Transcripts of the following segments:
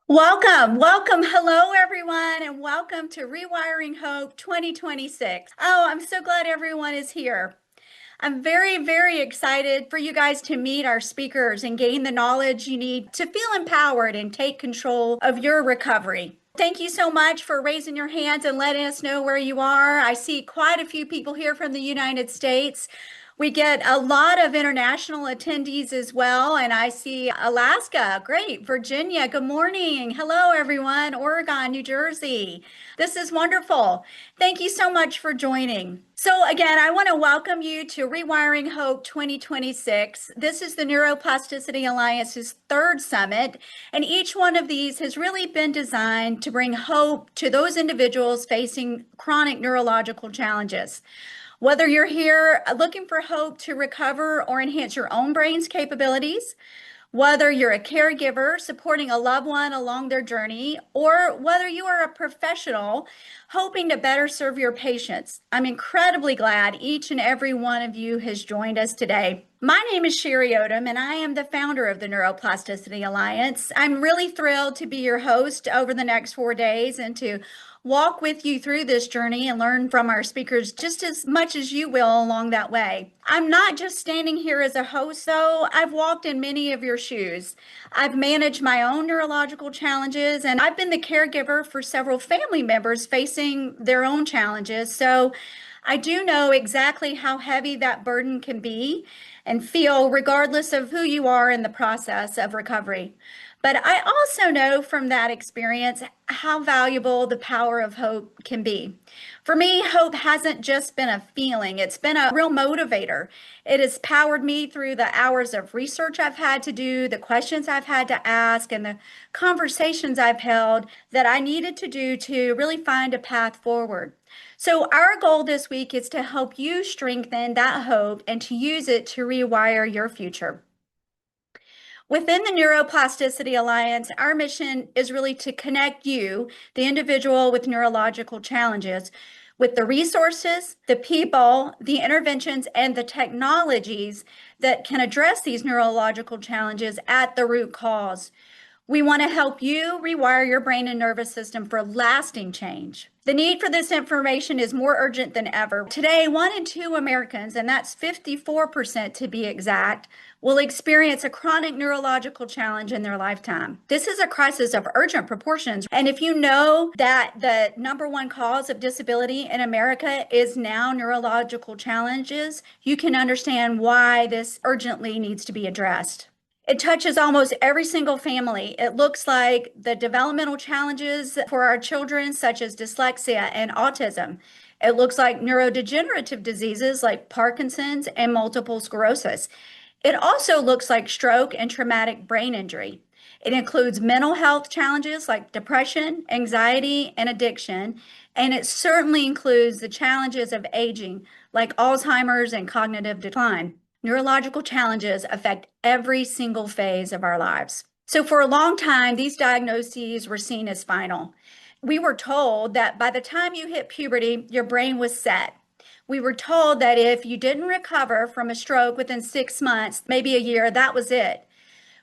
Welcome. Hello, everyone, and welcome to Rewiring Hope 2026. Oh, I'm so glad everyone is here. I'm very excited for you guys to meet our speakers and gain the knowledge you need to feel empowered and take control of your recovery. Thank you so much for raising your hands and letting us know where you are. I see quite a few people here from the United States. We get a lot of international attendees as well. And I see Alaska. Great. Virginia. Good morning. Hello, everyone. Oregon, New Jersey. This is wonderful. Thank you so much for joining. So again, I want to welcome you to Rewiring Hope 2026. This is the Neuroplasticity Alliance's third summit, and each one of these has really been designed to bring hope to those individuals facing chronic neurological challenges. Whether you're here looking for hope to recover or enhance your own brain's capabilities, whether you're a caregiver supporting a loved one along their journey, or whether you are a professional hoping to better serve your patients, I'm incredibly glad each and every one of you has joined us today. My name is Sherry Odom, and I am the founder of the Neuroplasticity Alliance. I'm really thrilled to be your host over the next 4 days and to walk with you through this journey and learn from our speakers just as much as you will along that way. I'm not just standing here as a host, though. I've walked in many of your shoes. I've managed my own neurological challenges, and I've been the caregiver for several family members facing their own challenges. So I do know exactly how heavy that burden can be and feel regardless of who you are in the process of recovery. But I also know from that experience how valuable the power of hope can be. For me, hope hasn't just been a feeling, it's been a real motivator. It has powered me through the hours of research I've had to do, the questions I've had to ask, and the conversations I've held that I needed to do to really find a path forward. So, our goal this week is to help you strengthen that hope and to use it to rewire your future. Within the Neuroplasticity Alliance, our mission is really to connect you, the individual with neurological challenges, with the resources, the people, the interventions, and the technologies that can address these neurological challenges at the root cause. We want to help you rewire your brain and nervous system for lasting change. The need for this information is more urgent than ever. Today, 1 in 2 Americans, and that's 54% to be exact, will experience a chronic neurological challenge in their lifetime. This is a crisis of urgent proportions. And if you know that the number one cause of disability in America is now neurological challenges, you can understand why this urgently needs to be addressed. It touches almost every single family. It looks like the developmental challenges for our children, such as dyslexia and autism. It looks like neurodegenerative diseases like Parkinson's and multiple sclerosis. It also looks like stroke and traumatic brain injury. It includes mental health challenges like depression, anxiety, and addiction. And it certainly includes the challenges of aging like Alzheimer's and cognitive decline. Neurological challenges affect every single phase of our lives. So for a long time, these diagnoses were seen as final. We were told that by the time you hit puberty, your brain was set. We were told that if you didn't recover from a stroke within 6 months, maybe a year, that was it.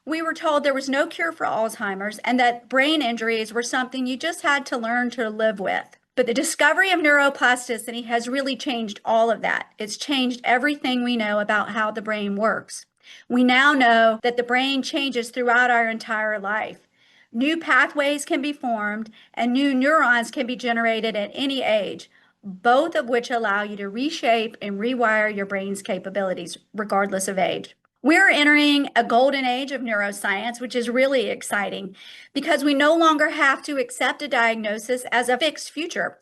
We were told there was no cure for Alzheimer's and that brain injuries were something you just had to learn to live with. But the discovery of neuroplasticity has really changed all of that. It's changed everything we know about how the brain works. We now know that the brain changes throughout our entire life. New pathways can be formed and new neurons can be generated at any age, both of which allow you to reshape and rewire your brain's capabilities, regardless of age. We're entering a golden age of neuroscience, which is really exciting because we no longer have to accept a diagnosis as a fixed future.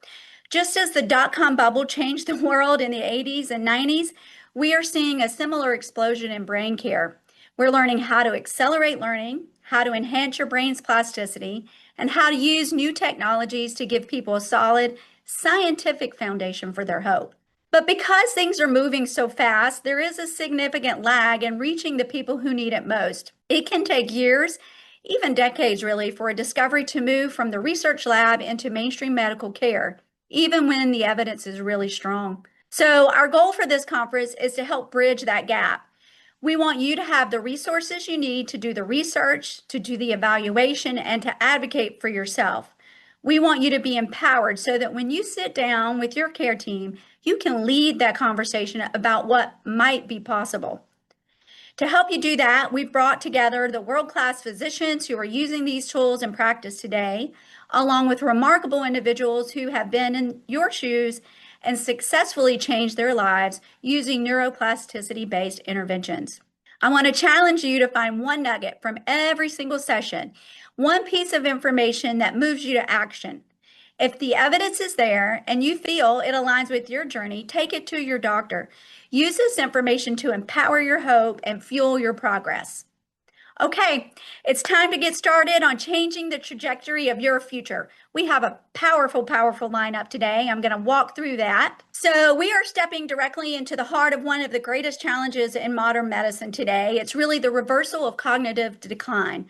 Just as the dot-com bubble changed the world in the 80s and 90s, we are seeing a similar explosion in brain care. We're learning how to accelerate learning, how to enhance your brain's plasticity, and how to use new technologies to give people a solid scientific foundation for their hope. But because things are moving so fast, there is a significant lag in reaching the people who need it most. It can take years, even decades really, for a discovery to move from the research lab into mainstream medical care, even when the evidence is really strong. So our goal for this conference is to help bridge that gap. We want you to have the resources you need to do the research, to do the evaluation, and to advocate for yourself. We want you to be empowered so that when you sit down with your care team, you can lead that conversation about what might be possible. To help you do that, we've brought together the world-class physicians who are using these tools in practice today, along with remarkable individuals who have been in your shoes and successfully changed their lives using neuroplasticity-based interventions. I want to challenge you to find one nugget from every single session, one piece of information that moves you to action. If the evidence is there and you feel it aligns with your journey, take it to your doctor. Use this information to empower your hope and fuel your progress. Okay, it's time to get started on changing the trajectory of your future. We have a powerful, powerful lineup today. I'm going to walk through that. So we are stepping directly into the heart of one of the greatest challenges in modern medicine today. It's really the reversal of cognitive decline.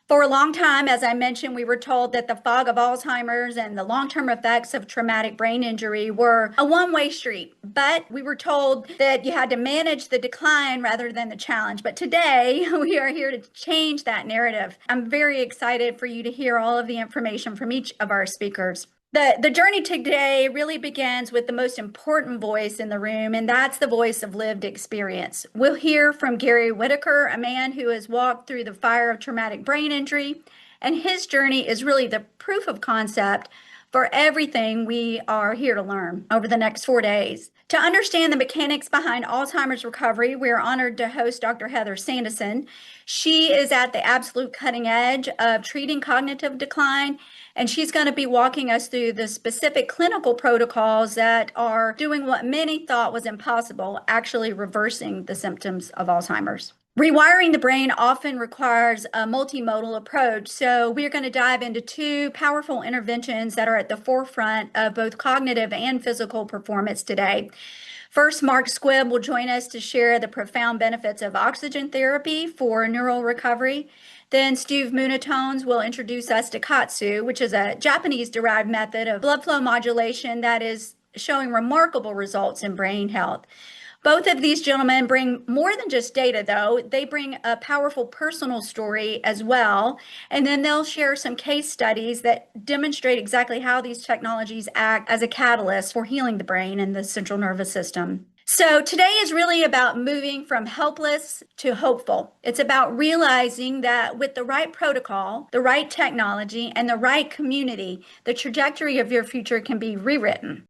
For a long time, as I mentioned, we were told that the fog of Alzheimer's and the long-term effects of traumatic brain injury were a one-way street, but we were told that you had to manage the decline rather than the challenge. But today, we are here to change that narrative. I'm very excited for you to hear all of the information from each of our speakers. The journey today really begins with the most important voice in the room, and that's the voice of lived experience. We'll hear from Gary Whitaker, a man who has walked through the fire of traumatic brain injury, and his journey is really the proof of concept for everything we are here to learn over the next 4 days. To understand the mechanics behind Alzheimer's recovery, we are honored to host Dr. Heather Sandison. She is at the absolute cutting edge of treating cognitive decline, and she's going to be walking us through the specific clinical protocols that are doing what many thought was impossible, actually reversing the symptoms of Alzheimer's. Rewiring the brain often requires a multimodal approach, so we're going to dive into two powerful interventions that are at the forefront of both cognitive and physical performance today. First, Mark Squibb will join us to share the profound benefits of oxygen therapy for neural recovery. Then Steve Munatones will introduce us to Katsu, which is a Japanese-derived method of blood flow modulation that is showing remarkable results in brain health. Both of these gentlemen bring more than just data, though. They bring a powerful personal story as well. And then they'll share some case studies that demonstrate exactly how these technologies act as a catalyst for healing the brain and the central nervous system. So today is really about moving from helpless to hopeful. It's about realizing that with the right protocol, the right technology, and the right community, the trajectory of your future can be rewritten.